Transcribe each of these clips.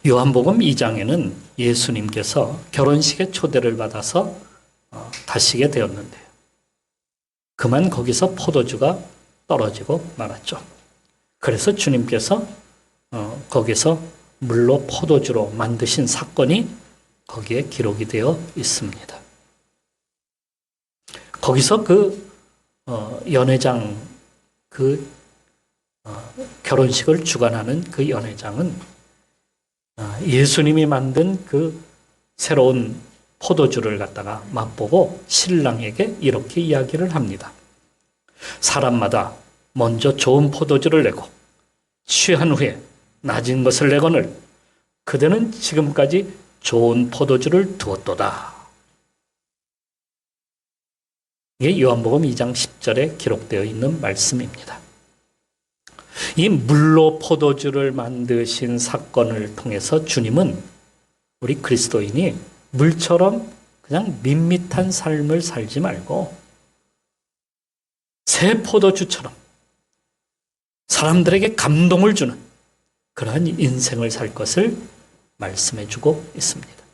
요한복음 2장에는 예수님께서 결혼식에 초대를 받아서 가시게 되었는데요. 그만 거기서 포도주가 떨어지고 말았죠. 그래서 주님께서 거기서 물로 포도주로 만드신 사건이 거기에 기록이 되어 있습니다. 거기서 그 연회장, 그 결혼식을 주관하는 그 연회장은 예수님이 만든 그 새로운 포도주를 갖다가 맛보고 신랑에게 이렇게 이야기를 합니다. 사람마다 먼저 좋은 포도주를 내고 취한 후에 낮은 것을 내거늘 그대는 지금까지 좋은 포도주를 두었도다. 이게 요한복음 2장 10절에 기록되어 있는 말씀입니다. 이 물로 포도주를 만드신 사건을 통해서 주님은 우리 그리스도인이 물처럼 그냥 밋밋한 삶을 살지 말고 새 포도주처럼 사람들에게 감동을 주는 그러한 인생을 살 것을 말씀해 주고 있습니다.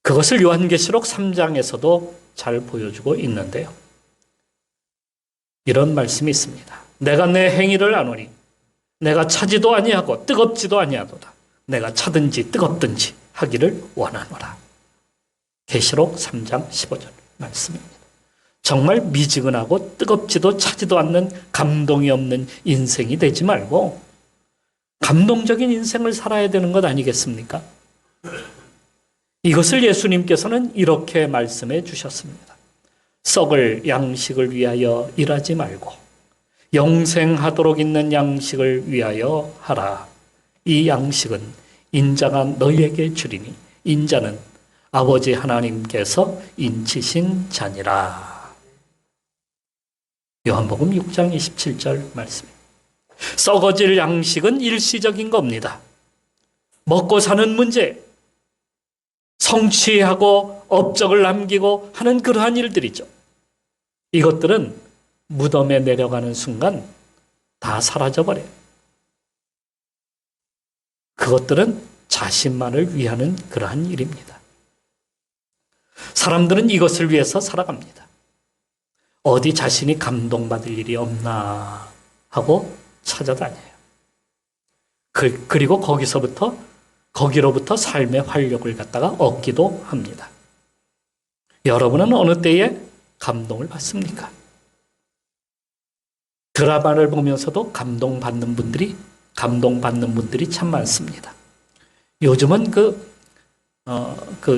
그것을 요한계시록 3장에서도 잘 보여주고 있는데요. 이런 말씀이 있습니다. 내가 내 행위를 아노니 내가 차지도 아니하고 뜨겁지도 아니하도다. 내가 차든지 뜨겁든지 하기를 원하노라. 계시록 3장 15절 말씀입니다. 정말 미지근하고 뜨겁지도 차지도 않는 감동이 없는 인생이 되지 말고 감동적인 인생을 살아야 되는 것 아니겠습니까? 이것을 예수님께서는 이렇게 말씀해 주셨습니다. 썩을 양식을 위하여 일하지 말고 영생하도록 있는 양식을 위하여 하라. 이 양식은 인자가 너희에게 주리니 인자는 아버지 하나님께서 인치신 자니라. 요한복음 6장 27절 말씀입니다. 썩어질 양식은 일시적인 겁니다. 먹고 사는 문제, 성취하고 업적을 남기고 하는 그러한 일들이죠. 이것들은 무덤에 내려가는 순간 다 사라져버려요. 그것들은 자신만을 위하는 그러한 일입니다. 사람들은 이것을 위해서 살아갑니다. 어디 자신이 감동받을 일이 없나 하고 찾아다녀요. 그리고 거기로부터 삶의 활력을 갖다가 얻기도 합니다. 여러분은 어느 때에 감동을 받습니까? 드라마를 보면서도 감동받는 분들이 참 많습니다. 요즘은 그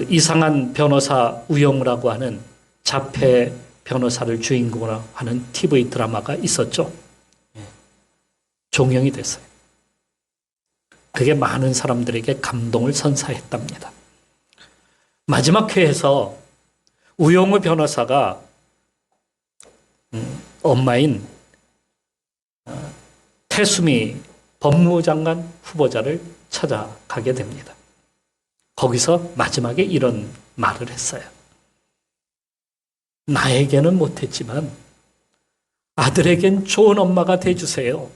이상한 변호사 우영우라고 하는 자폐 변호사를 주인공으로 하는 TV 드라마가 있었죠. 종영이 됐어요. 그게 많은 사람들에게 감동을 선사했답니다. 마지막 회에서 우영우 변호사가 엄마인 태수미 법무부 장관 후보자를 찾아가게 됩니다. 거기서 마지막에 이런 말을 했어요. 나에게는 못했지만 아들에겐 좋은 엄마가 돼주세요.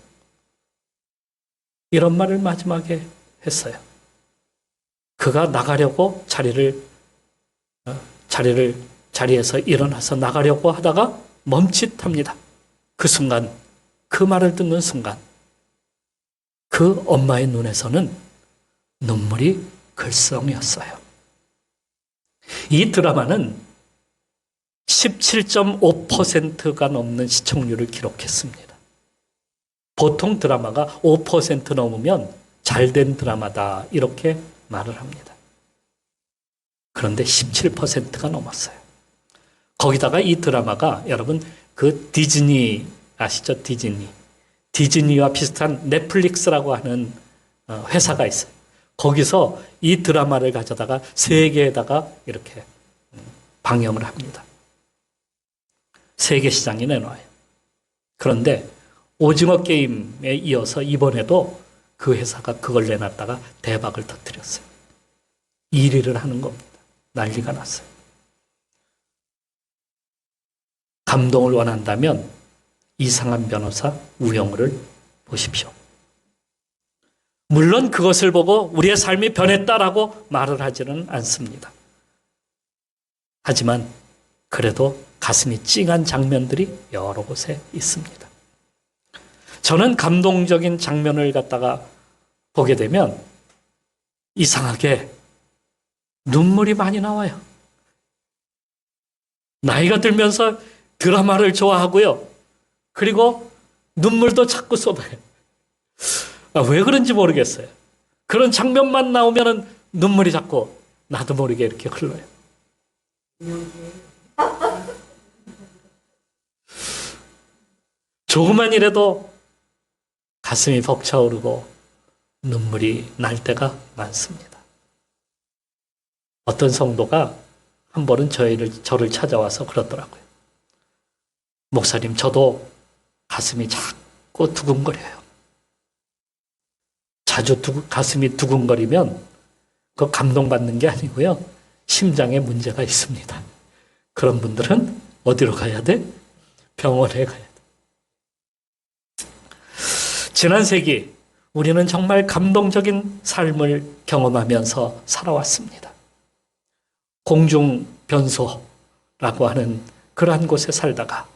이런 말을 마지막에 했어요. 그가 나가려고 자리에서 일어나서 나가려고 하다가 멈칫합니다. 그 순간, 그 말을 듣는 순간 그 엄마의 눈에서는 눈물이 글썽이었어요. 이 드라마는 17.5%가 넘는 시청률을 기록했습니다. 보통 드라마가 5% 넘으면 잘된 드라마다 이렇게 말을 합니다. 그런데 17%가 넘었어요. 거기다가 이 드라마가 여러분 그 디즈니 아시죠? 디즈니와 비슷한 넷플릭스라고 하는 회사가 있어요. 거기서 이 드라마를 가져다가 세계에다가 이렇게 방영을 합니다. 세계 시장에 내놔요. 그런데 오징어 게임에 이어서 이번에도 그 회사가 그걸 내놨다가 대박을 터뜨렸어요. 1위를 하는 겁니다. 난리가 났어요. 감동을 원한다면 이상한 변호사 우영우를 보십시오. 물론 그것을 보고 우리의 삶이 변했다라고 말을 하지는 않습니다. 하지만 그래도 가슴이 찡한 장면들이 여러 곳에 있습니다. 저는 감동적인 장면을 갖다가 보게 되면 이상하게 눈물이 많이 나와요. 나이가 들면서 드라마를 좋아하고요. 그리고 눈물도 자꾸 쏟아요. 왜 그런지 모르겠어요. 그런 장면만 나오면 눈물이 자꾸 나도 모르게 이렇게 흘러요. 조금만 이라도 가슴이 벅차오르고 눈물이 날 때가 많습니다. 어떤 성도가 한 번은 저를 찾아와서 그러더라고요. 목사님, 저도 가슴이 자꾸 두근거려요. 자주 가슴이 두근거리면 그 감동받는 게 아니고요. 심장에 문제가 있습니다. 그런 분들은 어디로 가야 돼? 병원에 가야 돼. 지난 세기 우리는 정말 감동적인 삶을 경험하면서 살아왔습니다. 공중변소라고 하는 그러한 곳에 살다가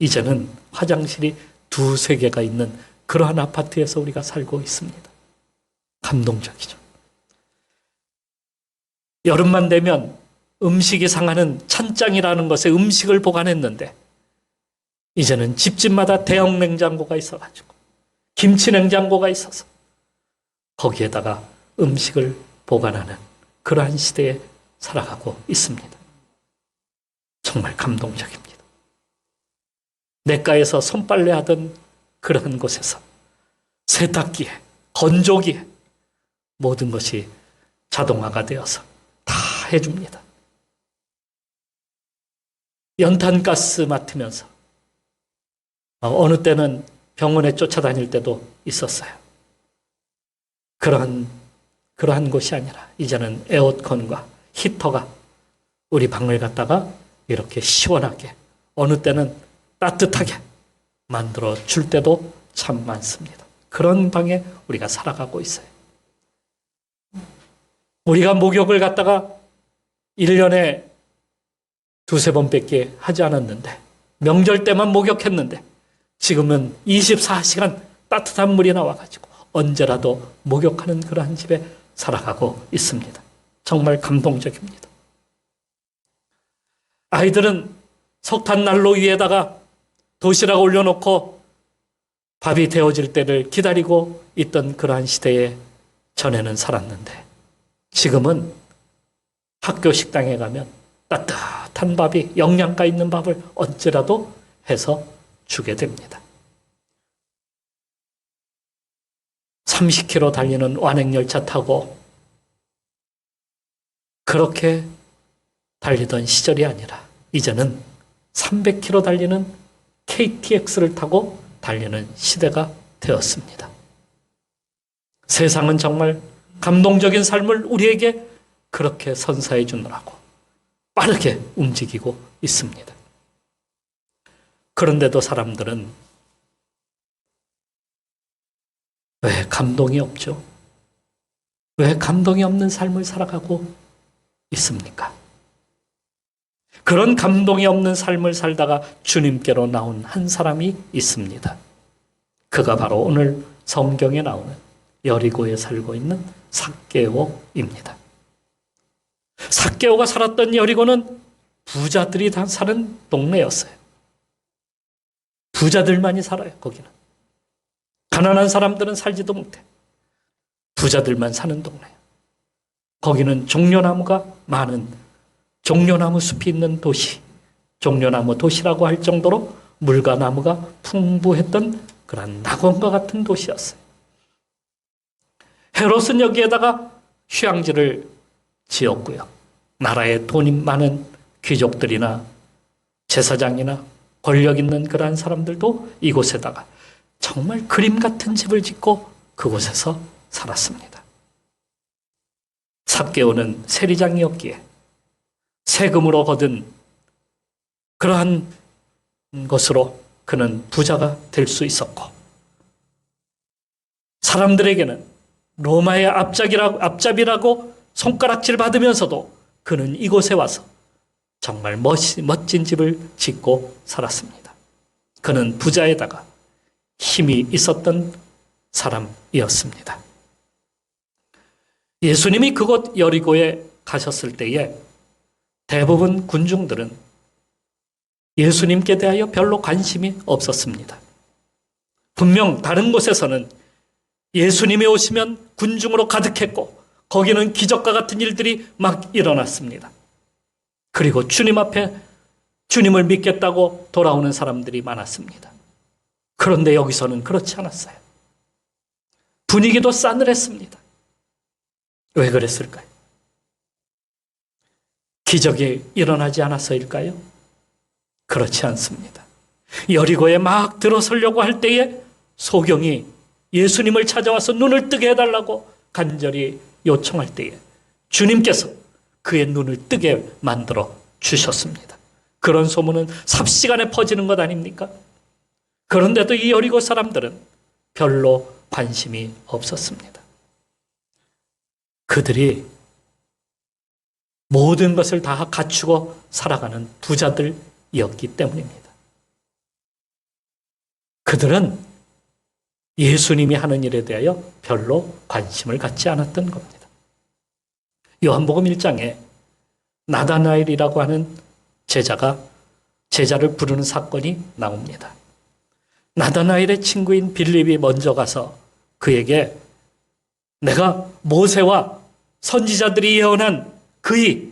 이제는 화장실이 2-3개가 있는 그러한 아파트에서 우리가 살고 있습니다. 감동적이죠. 여름만 되면 음식이 상하는 찬장이라는 것에 음식을 보관했는데 이제는 집집마다 대형 냉장고가 있어가지고 김치 냉장고가 있어서 거기에다가 음식을 보관하는 그러한 시대에 살아가고 있습니다. 정말 감동적입니다. 냇가에서 손빨래 하던 그런 곳에서 세탁기에, 건조기에 모든 것이 자동화가 되어서 다 해줍니다. 연탄가스 맡으면서 어느 때는 병원에 쫓아다닐 때도 있었어요. 그러한 곳이 아니라 이제는 에어컨과 히터가 우리 방을 갖다가 이렇게 시원하게 어느 때는 따뜻하게 만들어 줄 때도 참 많습니다. 그런 방에 우리가 살아가고 있어요. 우리가 목욕을 갖다가 1년에 2-3번밖에 하지 않았는데 명절 때만 목욕했는데 지금은 24시간 따뜻한 물이 나와가지고 언제라도 목욕하는 그러한 집에 살아가고 있습니다. 정말 감동적입니다. 아이들은 석탄난로 위에다가 도시락 올려놓고 밥이 데워질 때를 기다리고 있던 그러한 시대에 전에는 살았는데 지금은 학교 식당에 가면 따뜻한 밥이 영양가 있는 밥을 언제라도 해서 주게 됩니다. 30km 달리는 완행열차 타고 그렇게 달리던 시절이 아니라 이제는 300km 달리는 KTX를 타고 달리는 시대가 되었습니다. 세상은 정말 감동적인 삶을 우리에게 그렇게 선사해 주느라고 빠르게 움직이고 있습니다. 그런데도 사람들은 왜 감동이 없죠? 왜 감동이 없는 삶을 살아가고 있습니까? 그런 감동이 없는 삶을 살다가 주님께로 나온 한 사람이 있습니다. 그가 바로 오늘 성경에 나오는 여리고에 살고 있는 삭개오입니다. 삭개오가 살았던 여리고는 부자들이 다 사는 동네였어요. 부자들만이 살아요, 거기는. 가난한 사람들은 살지도 못해. 부자들만 사는 동네예요. 거기는 종려나무가 많은 종려나무 숲이 있는 도시, 종려나무 도시라고 할 정도로 물과 나무가 풍부했던 그런 낙원과 같은 도시였어요. 헤롯은 여기에다가 휴양지를 지었고요. 나라에 돈이 많은 귀족들이나 제사장이나 권력 있는 그러한 사람들도 이곳에다가 정말 그림 같은 집을 짓고 그곳에서 살았습니다. 삭개오는 세리장이었기에 세금으로 거둔 그러한 것으로 그는 부자가 될 수 있었고 사람들에게는 로마의 앞잡이라고 손가락질 받으면서도 그는 이곳에 와서 정말 멋진 집을 짓고 살았습니다. 그는 부자에다가 힘이 있었던 사람이었습니다. 예수님이 그곳 여리고에 가셨을 때에 대부분 군중들은 예수님께 대하여 별로 관심이 없었습니다. 분명 다른 곳에서는 예수님이 오시면 군중으로 가득했고 거기는 기적과 같은 일들이 막 일어났습니다. 그리고 주님 앞에 주님을 믿겠다고 돌아오는 사람들이 많았습니다. 그런데 여기서는 그렇지 않았어요. 분위기도 싸늘했습니다. 왜 그랬을까요? 기적이 일어나지 않아서일까요? 그렇지 않습니다. 여리고에 막 들어서려고 할 때에 소경이 예수님을 찾아와서 눈을 뜨게 해달라고 간절히 요청할 때에 주님께서 그의 눈을 뜨게 만들어 주셨습니다. 그런 소문은 삽시간에 퍼지는 것 아닙니까? 그런데도 이 여리고 사람들은 별로 관심이 없었습니다. 그들이 모든 것을 다 갖추고 살아가는 부자들이었기 때문입니다. 그들은 예수님이 하는 일에 대하여 별로 관심을 갖지 않았던 겁니다. 요한복음 1장에 나다나엘이라고 하는 제자를 부르는 사건이 나옵니다. 나다나엘의 친구인 빌립이 먼저 가서 그에게 내가 모세와 선지자들이 예언한 그의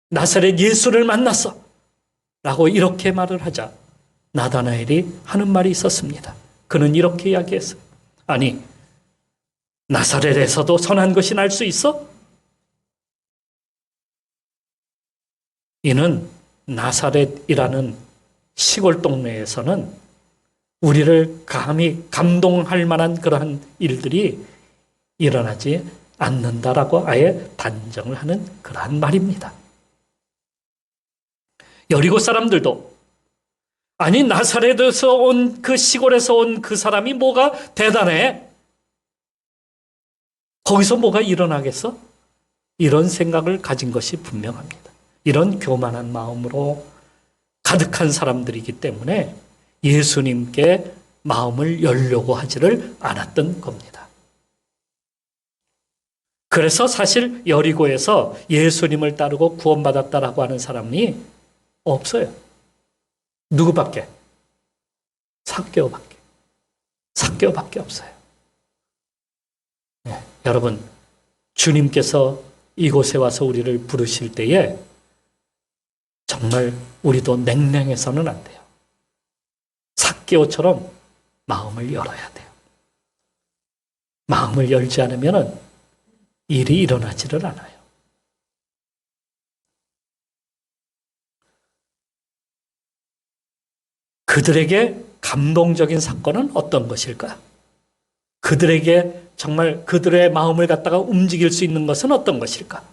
나사렛 예수를 만났어 라고 이렇게 말을 하자 나다나엘이 하는 말이 있었습니다. 그는 이렇게 이야기했어요. 아니, 나사렛에서도 선한 것이 날 수 있어? 이는 나사렛이라는 시골 동네에서는 우리를 감히 감동할 만한 그러한 일들이 일어나지 않는다라고 아예 단정을 하는 그러한 말입니다. 여리고 사람들도 아니 나사렛에서 온 그 시골에서 온 그 사람이 뭐가 대단해? 거기서 뭐가 일어나겠어? 이런 생각을 가진 것이 분명합니다. 이런 교만한 마음으로 가득한 사람들이기 때문에 예수님께 마음을 열려고 하지를 않았던 겁니다. 그래서 사실 여리고에서 예수님을 따르고 구원받았다라고 하는 사람이 없어요. 누구밖에? 삭개오밖에 없어요. 네, 여러분, 주님께서 이곳에 와서 우리를 부르실 때에 정말 우리도 냉랭해서는 안 돼요. 삭개오처럼 마음을 열어야 돼요. 마음을 열지 않으면 일이 일어나지를 않아요. 그들에게 감동적인 사건은 어떤 것일까? 그들에게 정말 그들의 마음을 갖다가 움직일 수 있는 것은 어떤 것일까?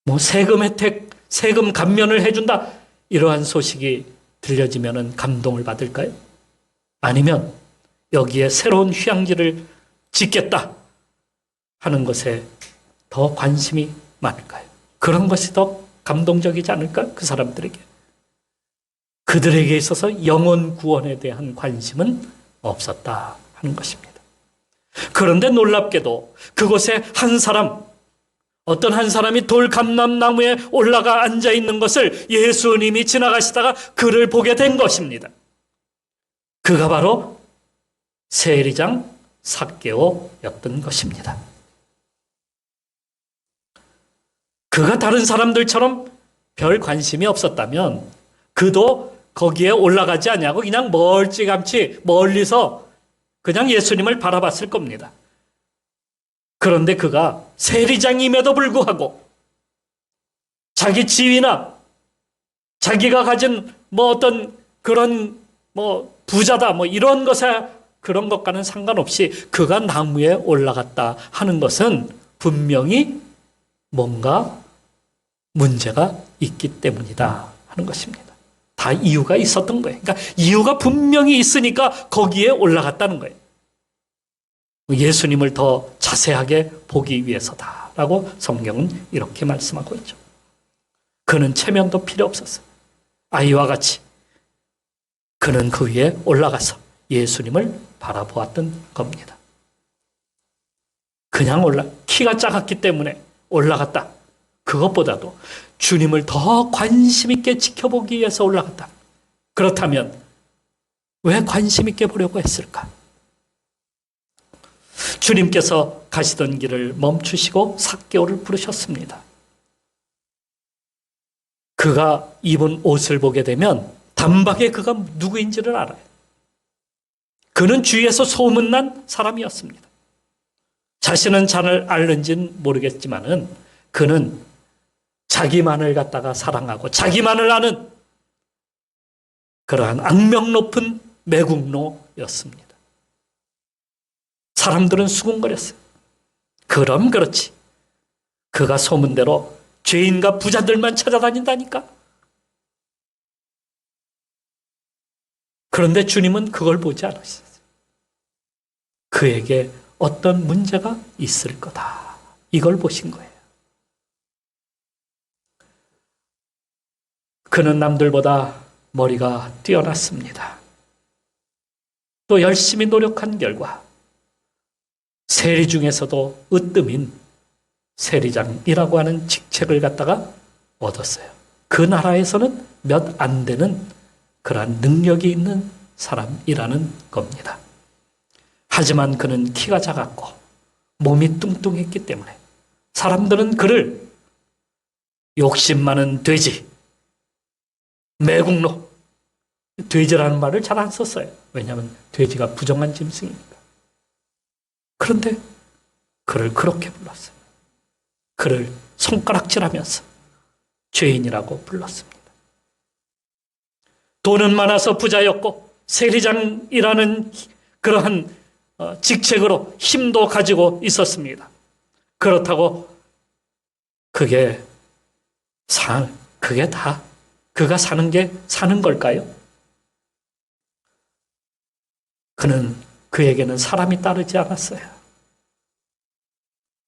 뭐 세금 혜택, 세금 감면을 해준다 이러한 소식이 들려지면 감동을 받을까요? 아니면 여기에 새로운 휴양지를 짓겠다 하는 것에 더 관심이 많을까요? 그런 것이 더 감동적이지 않을까? 그 사람들에게. 그들에게 있어서 영혼 구원에 대한 관심은 없었다 하는 것입니다. 그런데 놀랍게도 그곳에 어떤 한 사람이 돌감람나무에 올라가 앉아 있는 것을 예수님이 지나가시다가 그를 보게 된 것입니다. 그가 바로 세리장 삭개오였던 것입니다. 그가 다른 사람들처럼 별 관심이 없었다면 그도 거기에 올라가지 않냐고 그냥 멀찌감치 멀리서 그냥 예수님을 바라봤을 겁니다. 그런데 그가 세리장임에도 불구하고 자기 지위나 자기가 가진 어떤 그런 부자다 이런 그런 것과는 상관없이 그가 나무에 올라갔다 하는 것은 분명히 뭔가 문제가 있기 때문이다 하는 것입니다. 다 이유가 있었던 거예요. 그러니까 이유가 분명히 있으니까 거기에 올라갔다는 거예요. 예수님을 더 자세하게 보기 위해서다라고 성경은 이렇게 말씀하고 있죠. 그는 체면도 필요 없었어요. 아이와 같이 그는 그 위에 올라가서 예수님을 바라보았던 겁니다. 그냥 키가 작았기 때문에 올라갔다. 그것보다도 주님을 더 관심 있게 지켜보기 위해서 올라갔다. 그렇다면 왜 관심 있게 보려고 했을까? 주님께서 가시던 길을 멈추시고 삭개오를 부르셨습니다. 그가 입은 옷을 보게 되면 단박에 그가 누구인지를 알아요. 그는 주위에서 소문난 사람이었습니다. 자신은 잘 알는지는 모르겠지만은 그는 자기만을 갖다가 사랑하고 자기만을 아는 그러한 악명 높은 매국노였습니다. 사람들은 수군거렸어요. 그럼 그렇지. 그가 소문대로 죄인과 부자들만 찾아다닌다니까. 그런데 주님은 그걸 보지 않으셨어요. 그에게 어떤 문제가 있을 거다. 이걸 보신 거예요. 그는 남들보다 머리가 뛰어났습니다. 또 열심히 노력한 결과 세리 중에서도 으뜸인 세리장이라고 하는 직책을 갖다가 얻었어요. 그 나라에서는 몇 안 되는 그러한 능력이 있는 사람이라는 겁니다. 하지만 그는 키가 작았고 몸이 뚱뚱했기 때문에 사람들은 그를 욕심 많은 돼지, 매국노, 돼지라는 말을 잘 안 썼어요. 왜냐하면 돼지가 부정한 짐승이니까. 그런데 그를 그렇게 불렀어요. 그를 손가락질하면서 죄인이라고 불렀습니다. 돈은 많아서 부자였고 세리장이라는 그러한 직책으로 힘도 가지고 있었습니다. 그렇다고 그게 다 그가 사는 게 사는 걸까요? 그에게는 사람이 따르지 않았어요.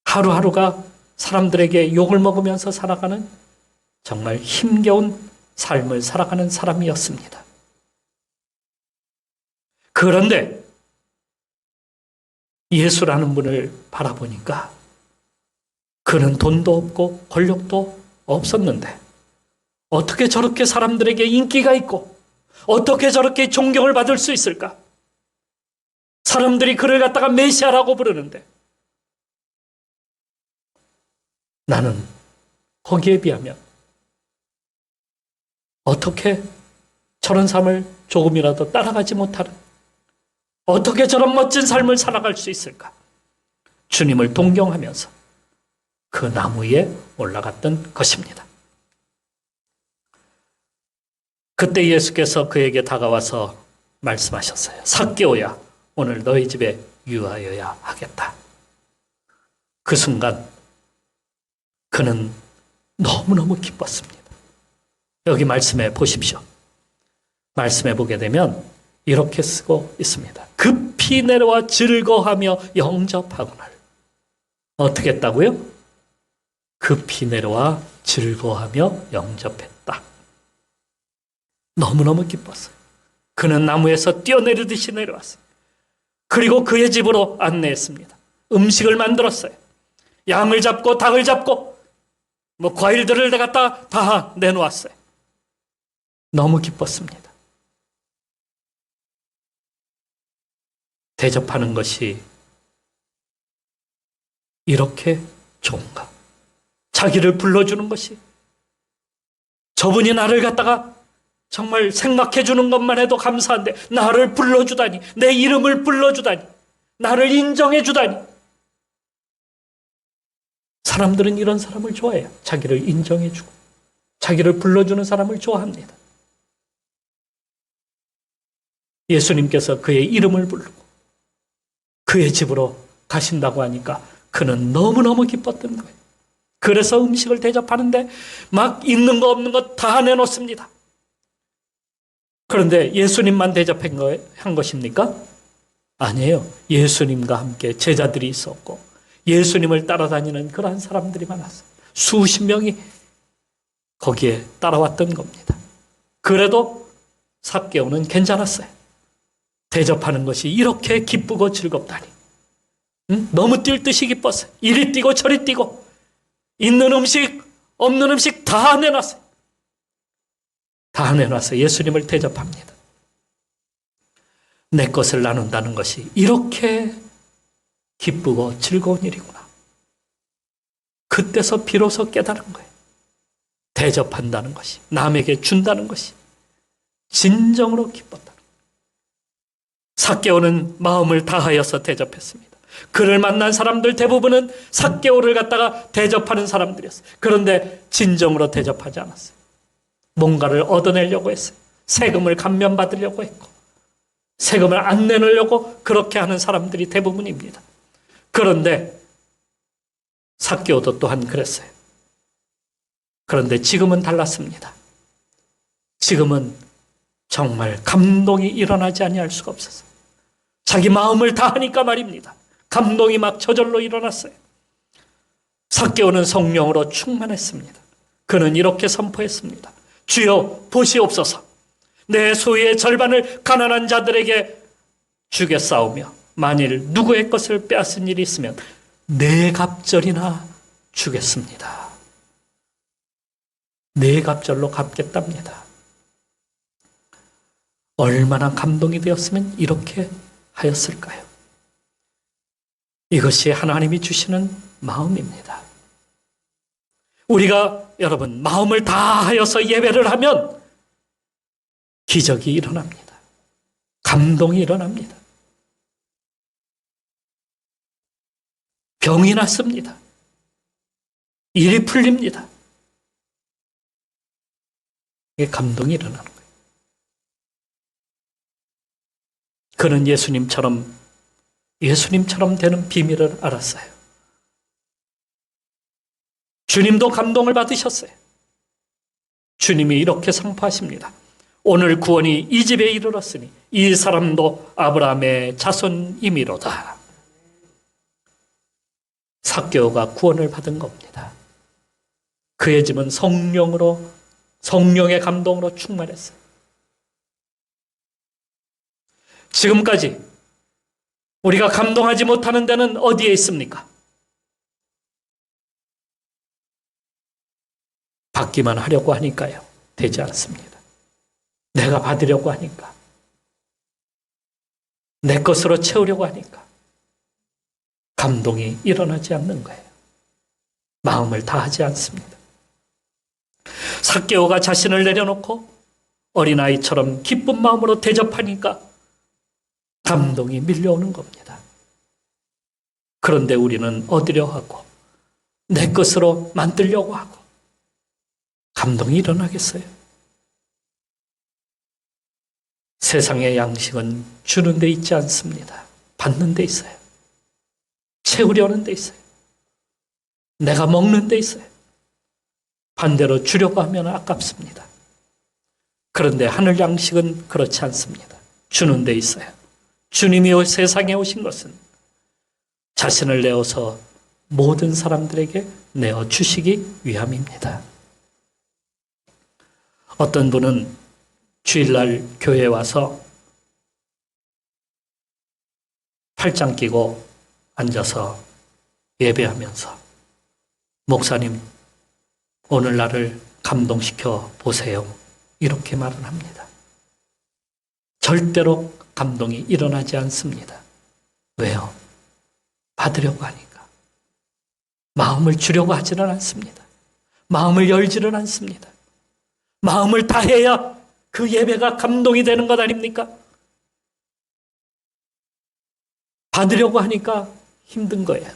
하루하루가 사람들에게 욕을 먹으면서 살아가는 정말 힘겨운 삶을 살아가는 사람이었습니다. 그런데 예수라는 분을 바라보니까 그는 돈도 없고 권력도 없었는데 어떻게 저렇게 사람들에게 인기가 있고 어떻게 저렇게 존경을 받을 수 있을까? 사람들이 그를 갖다가 메시아라고 부르는데 나는 거기에 비하면 어떻게 저런 삶을 조금이라도 따라가지 못하는, 어떻게 저런 멋진 삶을 살아갈 수 있을까? 주님을 동경하면서 그 나무 위에 올라갔던 것입니다. 그때 예수께서 그에게 다가와서 말씀하셨어요. 삭개오야, 오늘 너희 집에 유하여야 하겠다. 그 순간 그는 너무너무 기뻤습니다. 여기 말씀해 보십시오. 말씀해 보게 되면 이렇게 쓰고 있습니다. 급히 내려와 즐거하며 영접하거늘. 어떻게 했다고요? 급히 내려와 즐거하며 영접했다. 너무너무 기뻤어요. 그는 나무에서 뛰어내리듯이 내려왔어요. 그리고 그의 집으로 안내했습니다. 음식을 만들었어요. 양을 잡고 닭을 잡고 과일들을 갖다 다 내놓았어요. 너무 기뻤습니다. 대접하는 것이 이렇게 좋은가? 자기를 불러주는 것이, 저분이 나를 갖다가 정말 생각해 주는 것만 해도 감사한데 나를 불러주다니, 내 이름을 불러주다니, 나를 인정해 주다니. 사람들은 이런 사람을 좋아해요. 자기를 인정해 주고 자기를 불러주는 사람을 좋아합니다. 예수님께서 그의 이름을 부르고 그의 집으로 가신다고 하니까 그는 너무너무 기뻤던 거예요. 그래서 음식을 대접하는데 막 있는 거 없는 거 다 내놓습니다. 그런데 예수님만 대접한 것입니까? 아니에요. 예수님과 함께 제자들이 있었고 예수님을 따라다니는 그러한 사람들이 많았어요. 수십 명이 거기에 따라왔던 겁니다. 그래도 삭개오는 괜찮았어요. 대접하는 것이 이렇게 기쁘고 즐겁다니. 너무 뛸 듯이 기뻤어요. 이리 뛰고 저리 뛰고 있는 음식 없는 음식 다 내놨어요. 다 내놔서 예수님을 대접합니다. 내 것을 나눈다는 것이 이렇게 기쁘고 즐거운 일이구나. 그때서 비로소 깨달은 거예요. 대접한다는 것이, 남에게 준다는 것이 진정으로 기뻤다는 거예요. 삭개오는 마음을 다하여서 대접했습니다. 그를 만난 사람들 대부분은 삭개오를 갖다가 대접하는 사람들이었어요. 그런데 진정으로 대접하지 않았어요. 뭔가를 얻어내려고 했어요. 세금을 감면받으려고 했고 세금을 안 내놓으려고 그렇게 하는 사람들이 대부분입니다. 그런데 삭개오도 또한 그랬어요. 그런데 지금은 달랐습니다. 지금은 정말 감동이 일어나지 아니할 수가 없었어요. 자기 마음을 다하니까 말입니다. 감동이 막 저절로 일어났어요. 삭개오는 성령으로 충만했습니다. 그는 이렇게 선포했습니다. 주여 보시옵소서. 내 소유의 절반을 가난한 자들에게 주겠사오며 만일 누구의 것을 빼앗은 일이 있으면 네 갑절이나 주겠습니다. 네 갑절로 갚겠답니다. 얼마나 감동이 되었으면 이렇게 하였을까요? 이것이 하나님이 주시는 마음입니다. 우리가 여러분 마음을 다하여서 예배를 하면 기적이 일어납니다. 감동이 일어납니다. 병이 낫습니다. 일이 풀립니다. 이게 감동이 일어나는 거예요. 그는 예수님처럼 되는 비밀을 알았어요. 주님도 감동을 받으셨어요. 주님이 이렇게 선포하십니다. 오늘 구원이 이 집에 이르렀으니 이 사람도 아브라함의 자손임이로다. 삭개오가 구원을 받은 겁니다. 그의 집은 성령의 감동으로 충만했어요. 지금까지 우리가 감동하지 못하는 데는 어디에 있습니까? 받기만 하려고 하니까요. 되지 않습니다. 내가 받으려고 하니까. 내 것으로 채우려고 하니까. 감동이 일어나지 않는 거예요. 마음을 다하지 않습니다. 삭개오가 자신을 내려놓고 어린아이처럼 기쁜 마음으로 대접하니까 감동이 밀려오는 겁니다. 그런데 우리는 얻으려 하고 내 것으로 만들려고 하고 감동이 일어나겠어요? 세상의 양식은 주는 데 있지 않습니다. 받는 데 있어요. 채우려는 데 있어요. 내가 먹는 데 있어요. 반대로 주려고 하면 아깝습니다. 그런데 하늘 양식은 그렇지 않습니다. 주는 데 있어요. 주님이 세상에 오신 것은 자신을 내어서 모든 사람들에게 내어주시기 위함입니다. 어떤 분은 주일날 교회에 와서 팔짱 끼고 앉아서 예배하면서 목사님 오늘 나를 감동시켜 보세요. 이렇게 말을 합니다. 절대로 감동이 일어나지 않습니다. 왜요? 받으려고 하니까. 마음을 주려고 하지는 않습니다. 마음을 열지는 않습니다. 마음을 다해야 그 예배가 감동이 되는 것 아닙니까? 받으려고 하니까 힘든 거예요.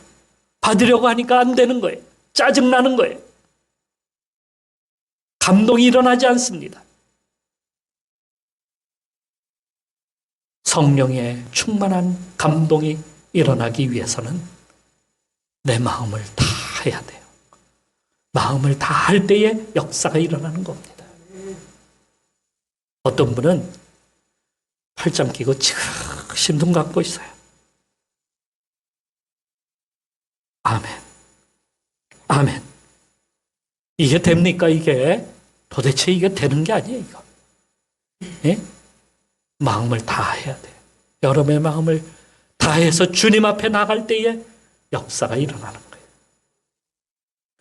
받으려고 하니까 안 되는 거예요. 짜증나는 거예요. 감동이 일어나지 않습니다. 성령의 충만한 감동이 일어나기 위해서는 내 마음을 다해야 돼요. 마음을 다할 때에 역사가 일어나는 겁니다. 어떤 분은 팔짱 끼고 지그시 역시 눈 감고 있어요. 아멘. 아멘. 이게 됩니까, 이게? 도대체 이게 되는 게 아니에요, 이거. 예? 마음을 다해야 돼요. 여러분의 마음을 다해서 주님 앞에 나갈 때에 역사가 일어나는 거예요.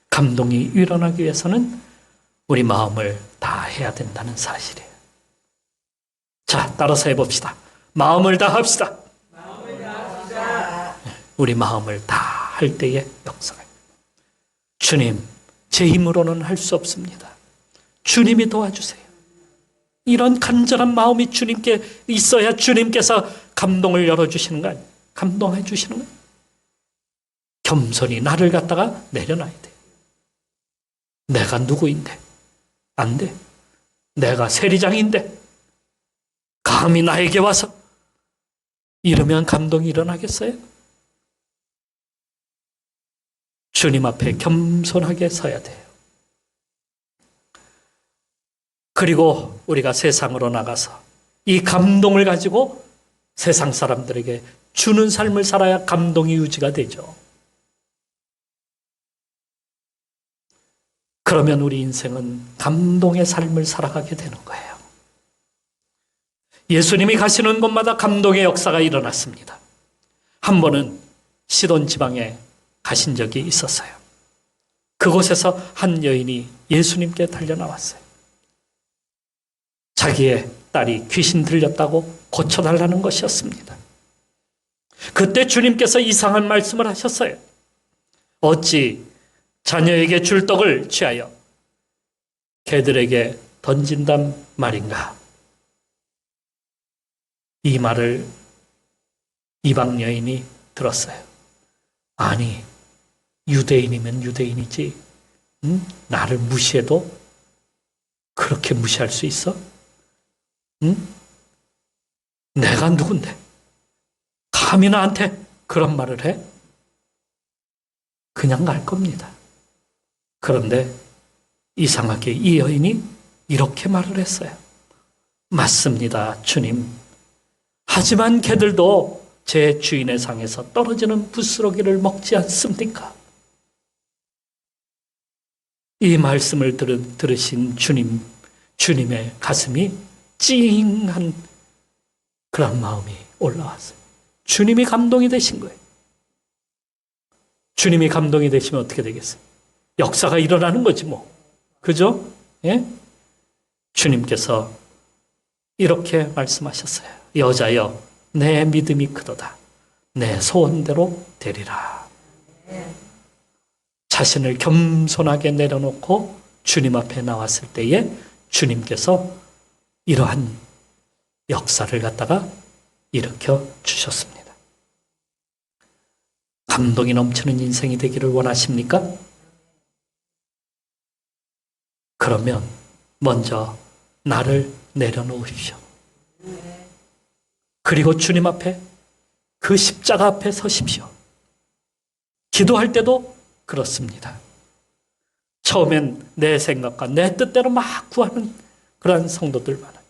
감동이 일어나기 위해서는 우리 마음을 다해야 된다는 사실이에요. 자, 따라서 해봅시다. 마음을 다합시다. 우리 마음을 다할 때의 역사가. 주님, 제 힘으로는 할 수 없습니다. 주님이 도와주세요. 이런 간절한 마음이 주님께 있어야 주님께서 감동을 열어주시는 거 아니에요? 감동해 주시는 거예요. 겸손히 나를 갖다가 내려놔야 돼요. 내가 누구인데? 안 돼. 내가 세리장인데 감히 나에게 와서 이러면 감동이 일어나겠어요? 주님 앞에 겸손하게 서야 돼요. 그리고 우리가 세상으로 나가서 이 감동을 가지고 세상 사람들에게 주는 삶을 살아야 감동이 유지가 되죠. 그러면 우리 인생은 감동의 삶을 살아가게 되는 거예요. 예수님이 가시는 곳마다 감동의 역사가 일어났습니다. 한 번은 시돈 지방에 가신 적이 있었어요. 그곳에서 한 여인이 예수님께 달려나왔어요. 자기의 딸이 귀신 들렸다고 고쳐달라는 것이었습니다. 그때 주님께서 이상한 말씀을 하셨어요. 어찌 자녀에게 줄 떡을 취하여 개들에게 던진단 말인가? 이 말을 이방 여인이 들었어요. 아니, 유대인이면 유대인이지, 나를 무시해도 그렇게 무시할 수 있어? 내가 누군데? 감히 나한테 그런 말을 해? 그냥 갈 겁니다. 그런데 이상하게 이 여인이 이렇게 말을 했어요. 맞습니다, 주님. 하지만 개들도 제 주인의 상에서 떨어지는 부스러기를 먹지 않습니까? 이 말씀을 들으신 주님의 가슴이 찡한 그런 마음이 올라왔어요. 주님이 감동이 되신 거예요. 주님이 감동이 되시면 어떻게 되겠어요? 역사가 일어나는 거지 뭐. 그죠? 예? 주님께서 이렇게 말씀하셨어요. 여자여, 내 믿음이 크도다. 내 소원대로 되리라. 자신을 겸손하게 내려놓고 주님 앞에 나왔을 때에 주님께서 이러한 역사를 갖다가 일으켜 주셨습니다. 감동이 넘치는 인생이 되기를 원하십니까? 그러면 먼저 나를 내려놓으십시오. 그리고 주님 앞에 그 십자가 앞에 서십시오. 기도할 때도 그렇습니다. 처음엔 내 생각과 내 뜻대로 막 구하는 그런 성도들 많아요.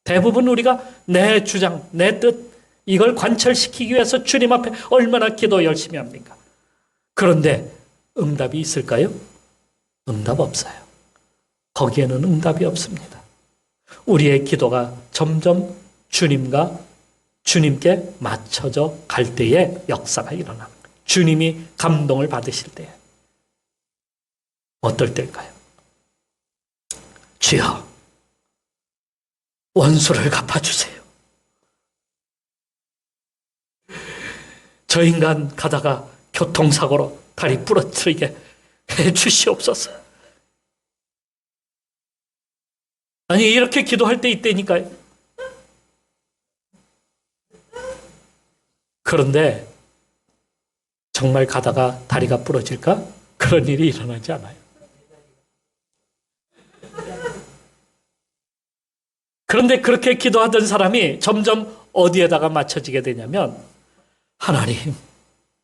대부분 우리가 내 주장, 내 뜻 이걸 관철시키기 위해서 주님 앞에 얼마나 기도 열심히 합니까? 그런데 응답이 있을까요? 응답 없어요. 거기에는 응답이 없습니다. 우리의 기도가 점점 주님께 맞춰져 갈 때에 역사가 일어납니다. 주님이 감동을 받으실 때 어떨 때일까요? 주여, 원수를 갚아주세요. 저 인간 가다가 교통사고로 다리 부러뜨리게 해주시옵소서. 아니, 이렇게 기도할 때 있다니까요. 그런데 정말 가다가 다리가 부러질까? 그런 일이 일어나지 않아요. 그런데 그렇게 기도하던 사람이 점점 어디에다가 맞춰지게 되냐면, 하나님,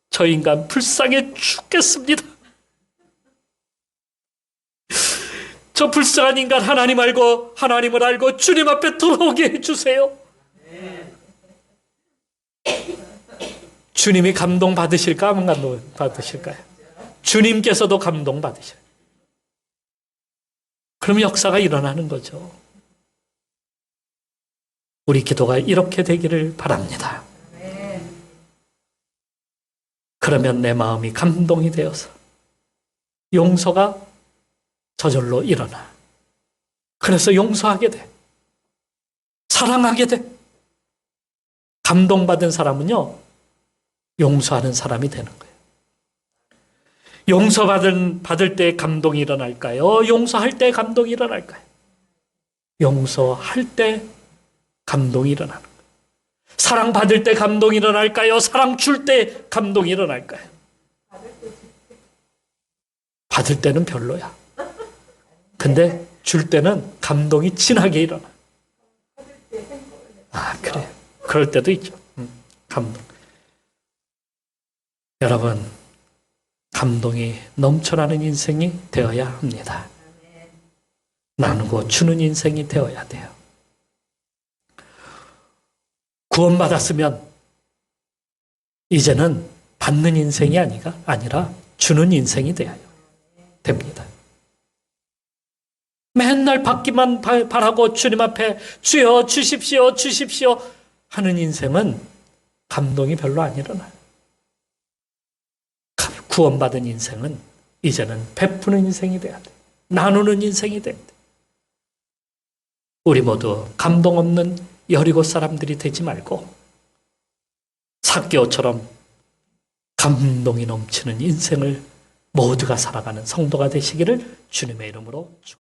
저 인간 불쌍해 죽겠습니다. 저 불쌍한 인간 하나님을 알고 주님 앞에 돌아오게 해주세요. 주님이 감동 받으실까? 안 감동 받으실까요? 주님께서도 감동 받으셔요. 그럼 역사가 일어나는 거죠. 우리 기도가 이렇게 되기를 바랍니다. 그러면 내 마음이 감동이 되어서 용서가 저절로 일어나. 그래서 용서하게 돼. 사랑하게 돼. 감동받은 사람은요, 용서하는 사람이 되는 거예요. 받을 때 감동이 일어날까요? 용서할 때 감동이 일어날까요? 용서할 때 감동이 일어나는 거예요. 사랑받을 때 감동이 일어날까요? 사랑 줄 때 감동이 일어날까요? 받을 때는 별로야. 근데 줄 때는 감동이 진하게 일어나. 아, 그래. 그럴 때도 있죠. 감동. 여러분, 감동이 넘쳐나는 인생이 되어야 합니다. 나누고 주는 인생이 되어야 돼요. 구원받았으면 이제는 받는 인생이 아니라 주는 인생이 되어야 됩니다. 맨날 받기만 바라고 주님 앞에 주여 주십시오 주십시오 하는 인생은 감동이 별로 안 일어나요. 구원받은 인생은 이제는 베푸는 인생이 돼야 돼. 나누는 인생이 돼야 돼. 우리 모두 감동 없는 여리고 사람들이 되지 말고 삭개오처럼 감동이 넘치는 인생을 모두가 살아가는 성도가 되시기를 주님의 이름으로 축원합니다.